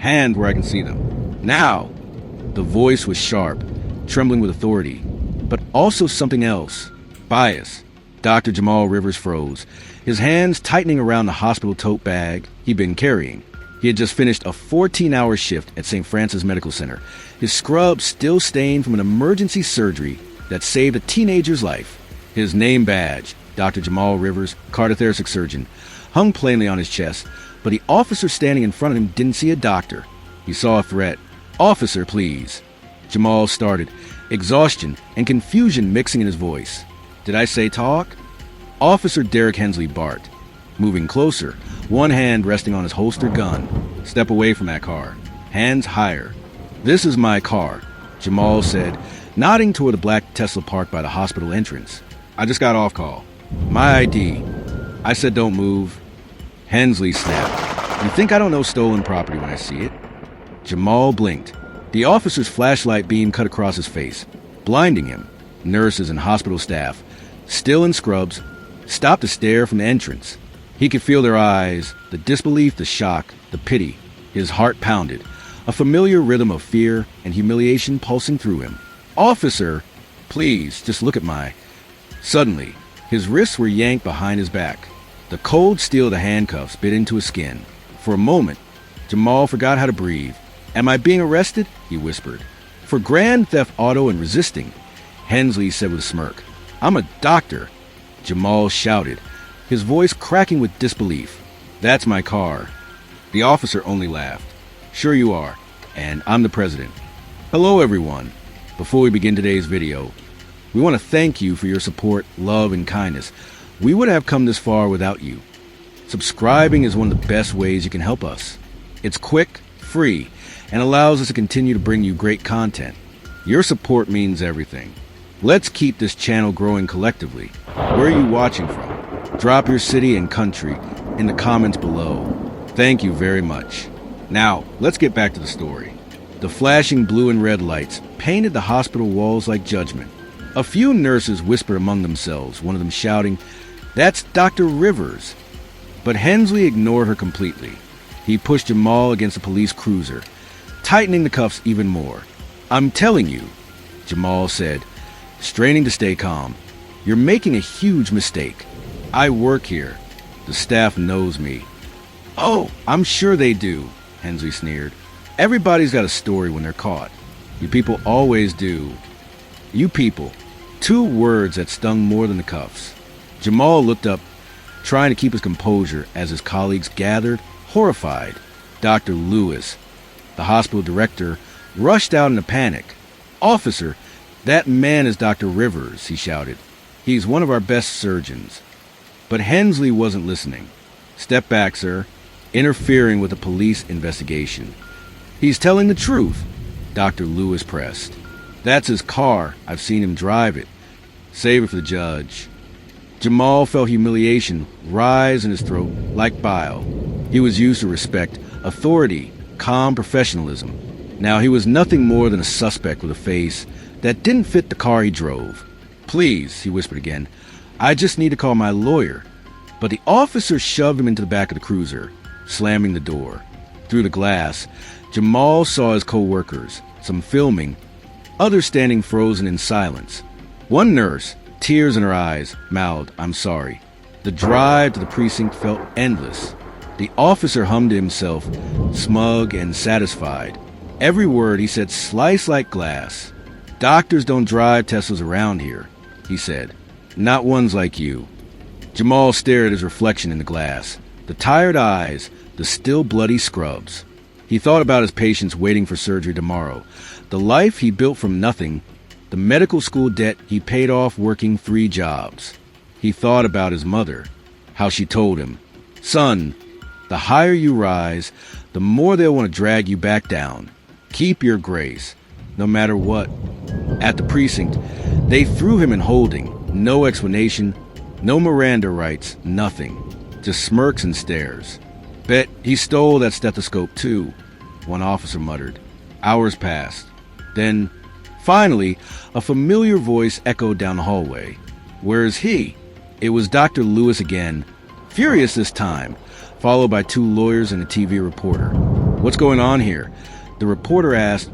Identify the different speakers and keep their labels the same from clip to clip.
Speaker 1: Hand where I can see them. Now! The voice was sharp, trembling with authority, but also something else. Bias. Dr. Jamal Rivers froze, his hands tightening around the hospital tote bag he'd been carrying. He had just finished a 14-hour shift at St. Francis Medical Center, his scrubs still stained from an emergency surgery that saved a teenager's life. His name badge, Dr. Jamal Rivers, cardiothoracic surgeon, hung plainly on his chest, but the officer standing in front of him didn't see a doctor. He saw a threat. "Officer, please." Jamal started, exhaustion and confusion mixing in his voice. "Did I say talk?" Officer Derek Hensley barked, moving closer, one hand resting on his holstered gun. "Step away from that car. Hands higher." "This is my car," Jamal said, nodding toward the black Tesla parked by the hospital entrance. "I just got off call. My ID." "I said don't move." Hensley snapped. "You think I don't know stolen property when I see it?" Jamal blinked. The officer's flashlight beam cut across his face, blinding him. Nurses and hospital staff, still in scrubs, stopped to stare from the entrance. He could feel their eyes, the disbelief, the shock, the pity. His heart pounded, a familiar rhythm of fear and humiliation pulsing through him. "Officer, please, just look at my..." Suddenly, his wrists were yanked behind his back. The cold steel of the handcuffs bit into his skin. For a moment, Jamal forgot how to breathe. "Am I being arrested?" he whispered. "For grand theft auto and resisting," Hensley said with a smirk. "I'm a doctor," Jamal shouted, his voice cracking with disbelief. "That's my car." The officer only laughed. "Sure you are, and I'm the president." Hello everyone. Before we begin today's video, we want to thank you for your support, love, and kindness. We wouldn't have come this far without you. Subscribing is one of the best ways you can help us. It's quick, free, and allows us to continue to bring you great content. Your support means everything. Let's keep this channel growing collectively. Where are you watching from? Drop your city and country in the comments below. Thank you very much. Now, let's get back to the story. The flashing blue and red lights painted the hospital walls like judgment. A few nurses whispered among themselves, one of them shouting, "That's Dr. Rivers." But Hensley ignored her completely. He pushed Jamal against a police cruiser, tightening the cuffs even more. "I'm telling you," Jamal said, straining to stay calm, "you're making a huge mistake. I work here. The staff knows me." "Oh, I'm sure they do," Hensley sneered. "Everybody's got a story when they're caught. You people always do." "You people." Two words that stung more than the cuffs. Jamal looked up, trying to keep his composure as his colleagues gathered, horrified. Dr. Lewis, the hospital director, rushed out in a panic. "Officer, that man is Dr. Rivers," he shouted. "He's one of our best surgeons." But Hensley wasn't listening. "Step back, sir," interfering with the police investigation. "He's telling the truth," Dr. Lewis pressed. "That's his car. I've seen him drive it." "Save it for the judge." Jamal felt humiliation rise in his throat like bile. He was used to respect, authority, calm professionalism. Now he was nothing more than a suspect with a face that didn't fit the car he drove. "Please," he whispered again, "I just need to call my lawyer." But the officer shoved him into the back of the cruiser, slamming the door. Through the glass, Jamal saw his co-workers, some filming, others standing frozen in silence. One nurse, tears in her eyes, mouthed, "I'm sorry." The drive to the precinct felt endless. The officer hummed to himself, smug and satisfied. Every word he said sliced like glass. "Doctors don't drive Teslas around here," he said. "Not ones like you." Jamal stared at his reflection in the glass. The tired eyes, the still bloody scrubs. He thought about his patients waiting for surgery tomorrow, the life he built from nothing, the medical school debt he paid off working 3 jobs. He thought about his mother, how she told him, "Son, the higher you rise, the more they'll want to drag you back down. Keep your grace, no matter what." At the precinct, they threw him in holding. No explanation, no Miranda rights, nothing. Just smirks and stares. "Bet he stole that stethoscope too," one officer muttered. Hours passed. Then, finally, a familiar voice echoed down the hallway. "Where is he?" It was Dr. Lewis again, furious this time, followed by 2 lawyers and a TV reporter. What's going on here? The reporter asked,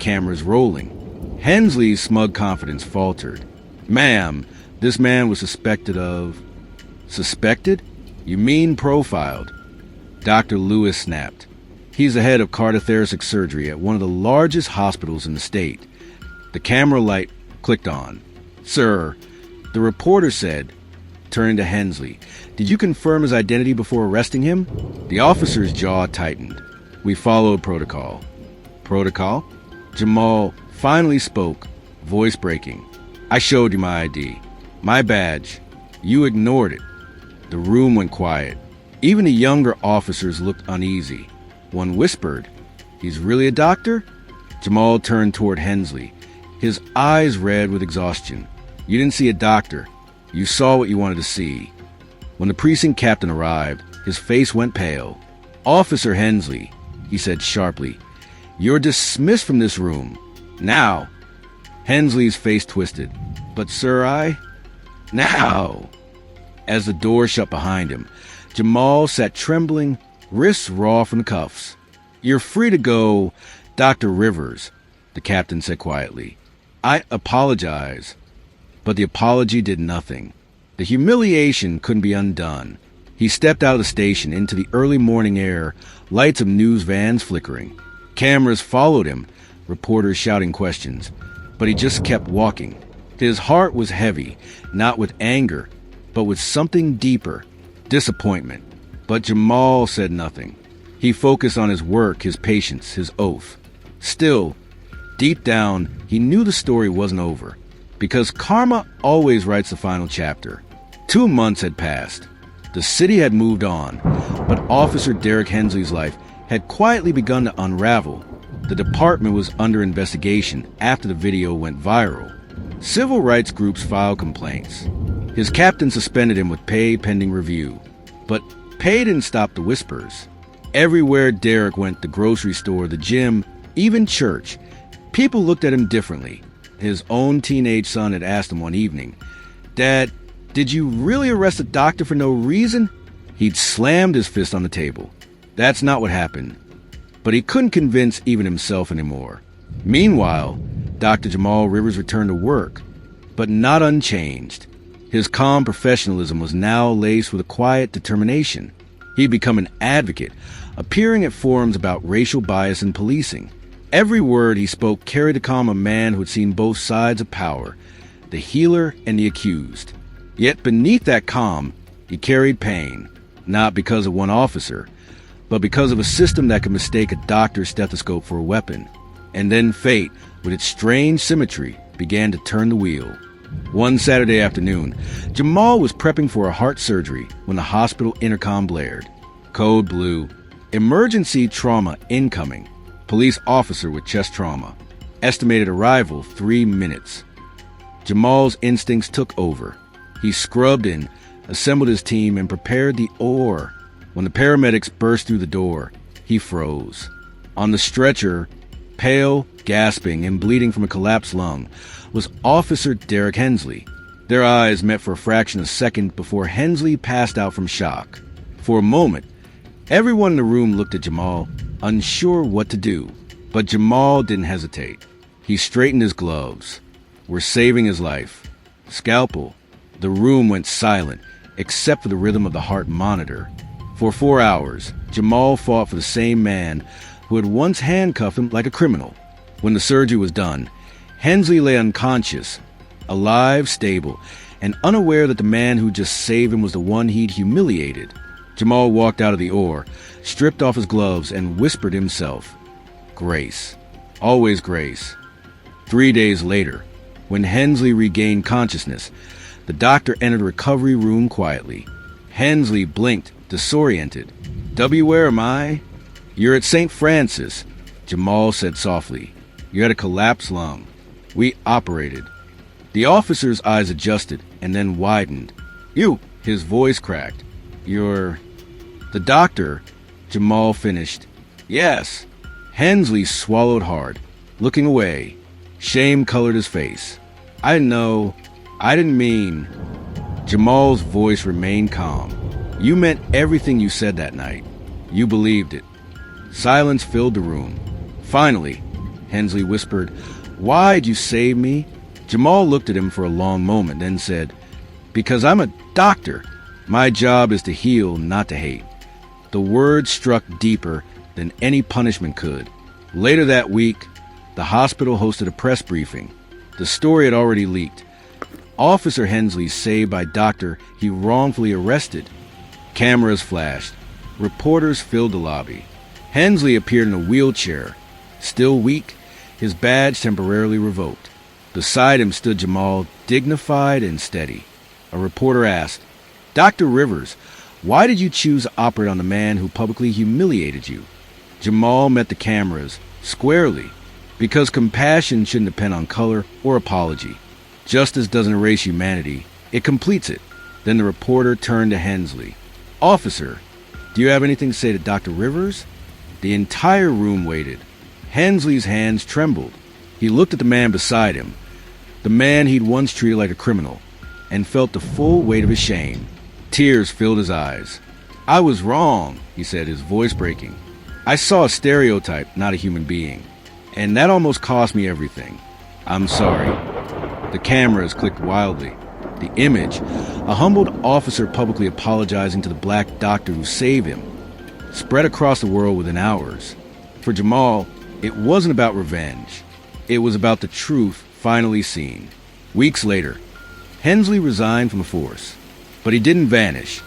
Speaker 1: cameras rolling. Hensley's smug confidence faltered. Ma'am, this man was suspected of... Suspected? You mean profiled? Dr. Lewis snapped. He's the head of cardiothoracic surgery at one of the largest hospitals in the state. The camera light clicked on. Sir, the reporter said, turning to Hensley, did you confirm his identity before arresting him? The officer's jaw tightened. We followed protocol. Protocol? Jamal finally spoke, voice breaking. I showed you my ID. My badge. You ignored it. The room went quiet. Even the younger officers looked uneasy. One whispered, he's really a doctor? Jamal turned toward Hensley, his eyes red with exhaustion. You didn't see a doctor. You saw what you wanted to see. When the precinct captain arrived, his face went pale. Officer Hensley, he said sharply, you're dismissed from this room. Now. Hensley's face twisted. But sir, Now. As the door shut behind him, Jamal sat trembling, wrists raw from the cuffs. You're free to go, Dr. Rivers, the captain said quietly. I apologize. But the apology did nothing. The humiliation couldn't be undone. He stepped out of the station into the early morning air, lights of news vans flickering. Cameras followed him, reporters shouting questions. But he just kept walking. His heart was heavy, not with anger, but with something deeper, disappointment. But Jamal said nothing. He focused on his work, his patience, his oath. Still, deep down, he knew the story wasn't over, because karma always writes the final chapter. 2 months had passed. The city had moved on, but Officer Derek Hensley's life had quietly begun to unravel. The department was under investigation after the video went viral. Civil rights groups filed complaints. His captain suspended him with pay pending review. But pay didn't stop the whispers. Everywhere Derek went, the grocery store, the gym, even church, people looked at him differently. His own teenage son had asked him one evening, Dad, did you really arrest a doctor for no reason? He'd slammed his fist on the table. That's not what happened. But he couldn't convince even himself anymore. Meanwhile, Dr. Jamal Rivers returned to work, but not unchanged. His calm professionalism was now laced with a quiet determination. He'd become an advocate, appearing at forums about racial bias in policing. Every word he spoke carried the calm of a man who had seen both sides of power, the healer and the accused. Yet beneath that calm, he carried pain, not because of one officer, but because of a system that could mistake a doctor's stethoscope for a weapon. And then fate, with its strange symmetry, began to turn the wheel. One Saturday afternoon, Jamal was prepping for a heart surgery when the hospital intercom blared. Code blue. Emergency trauma incoming. Police officer with chest trauma. Estimated arrival 3 minutes. Jamal's instincts took over. He scrubbed in, assembled his team, and prepared the oar. When the paramedics burst through the door, he froze. On the stretcher, pale, gasping, and bleeding from a collapsed lung, was Officer Derek Hensley. Their eyes met for a fraction of a second before Hensley passed out from shock. For a moment, everyone in the room looked at Jamal, unsure what to do. But Jamal didn't hesitate. He straightened his gloves. We're saving his life. Scalpel. The room went silent, except for the rhythm of the heart monitor. For 4 hours, Jamal fought for the same man who had once handcuffed him like a criminal. When the surgery was done, Hensley lay unconscious, alive, stable, and unaware that the man who just saved him was the one he'd humiliated. Jamal walked out of the OR, stripped off his gloves, and whispered himself, Grace. Always grace. 3 days later, when Hensley regained consciousness, the doctor entered the recovery room quietly. Hensley blinked, disoriented. W, where am I? You're at St. Francis, Jamal said softly. You had a collapsed lung. We operated. The officer's eyes adjusted and then widened. You, his voice cracked. You're... The doctor, Jamal finished. Yes. Hensley swallowed hard, looking away. Shame colored his face. I know. I didn't mean... Jamal's voice remained calm. You meant everything you said that night. You believed it. Silence filled the room. Finally, Hensley whispered, "Why'd you save me?" Jamal looked at him for a long moment, then said, "Because I'm a doctor. My job is to heal, not to hate." The words struck deeper than any punishment could. Later that week, the hospital hosted a press briefing. The story had already leaked. Officer Hensley saved by doctor he wrongfully arrested. Cameras flashed. Reporters filled the lobby. Hensley appeared in a wheelchair. Still weak, his badge temporarily revoked. Beside him stood Jamal, dignified and steady. A reporter asked, "Dr. Rivers, why did you choose to operate on the man who publicly humiliated you?" Jamal met the cameras squarely, because compassion shouldn't depend on color or apology. Justice doesn't erase humanity, it completes it. Then the reporter turned to Hensley. "Officer, do you have anything to say to Dr. Rivers?" The entire room waited. Hensley's hands trembled. He looked at the man beside him, the man he'd once treated like a criminal, and felt the full weight of his shame. Tears filled his eyes. "I was wrong," he said, his voice breaking. "I saw a stereotype, not a human being. And that almost cost me everything. I'm sorry." The cameras clicked wildly. The image, a humbled officer publicly apologizing to the black doctor who saved him, spread across the world within hours. For Jamal, it wasn't about revenge. It was about the truth finally seen. Weeks later, Hensley resigned from the force. But he didn't vanish.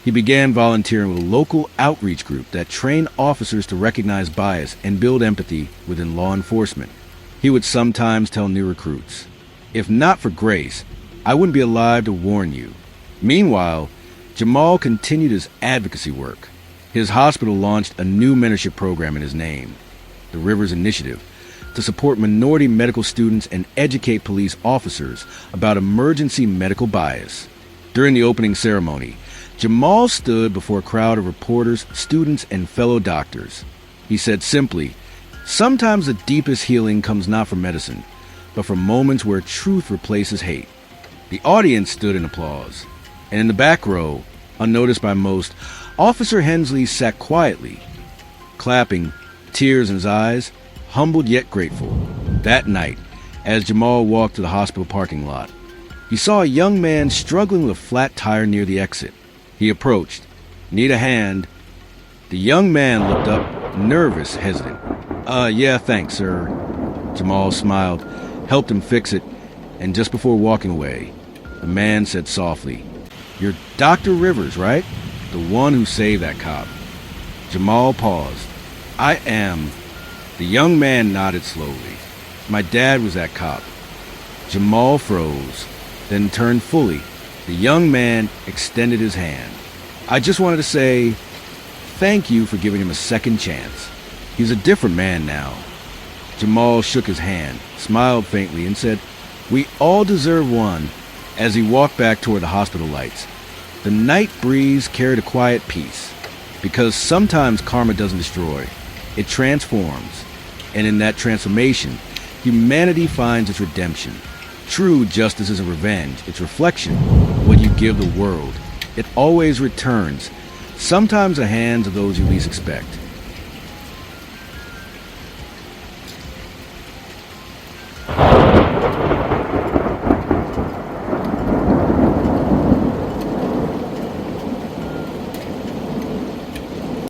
Speaker 1: He began volunteering with a local outreach group that trained officers to recognize bias and build empathy within law enforcement. He would sometimes tell new recruits, "If not for grace, I wouldn't be alive to warn you." Meanwhile, Jamal continued his advocacy work. His hospital launched a new mentorship program in his name, the Rivers Initiative, to support minority medical students and educate police officers about emergency medical bias. During the opening ceremony, Jamal stood before a crowd of reporters, students, and fellow doctors. He said simply, "Sometimes the deepest healing comes not from medicine, but from moments where truth replaces hate." The audience stood in applause, and in the back row, unnoticed by most, Officer Hensley sat quietly, clapping, tears in his eyes, humbled yet grateful. That night, as Jamal walked to the hospital parking lot, he saw a young man struggling with a flat tire near the exit. He approached. "Need a hand?" The young man looked up, nervous, hesitant. Yeah, thanks, sir." Jamal smiled, helped him fix it, and just before walking away, the man said softly, "You're Dr. Rivers, right? The one who saved that cop." Jamal paused. "I am." The young man nodded slowly. "My dad was that cop." Jamal froze, then turned fully. The young man extended his hand. "I just wanted to say thank you for giving him a second chance. He's a different man now." Jamal shook his hand, smiled faintly, and said, "We all deserve one," as he walked back toward the hospital lights. The night breeze carried a quiet peace, because sometimes karma doesn't destroy, it transforms, and in that transformation, humanity finds its redemption. True justice isn't revenge, it's reflection. What you give the world, it always returns, sometimes the hands of those you least expect.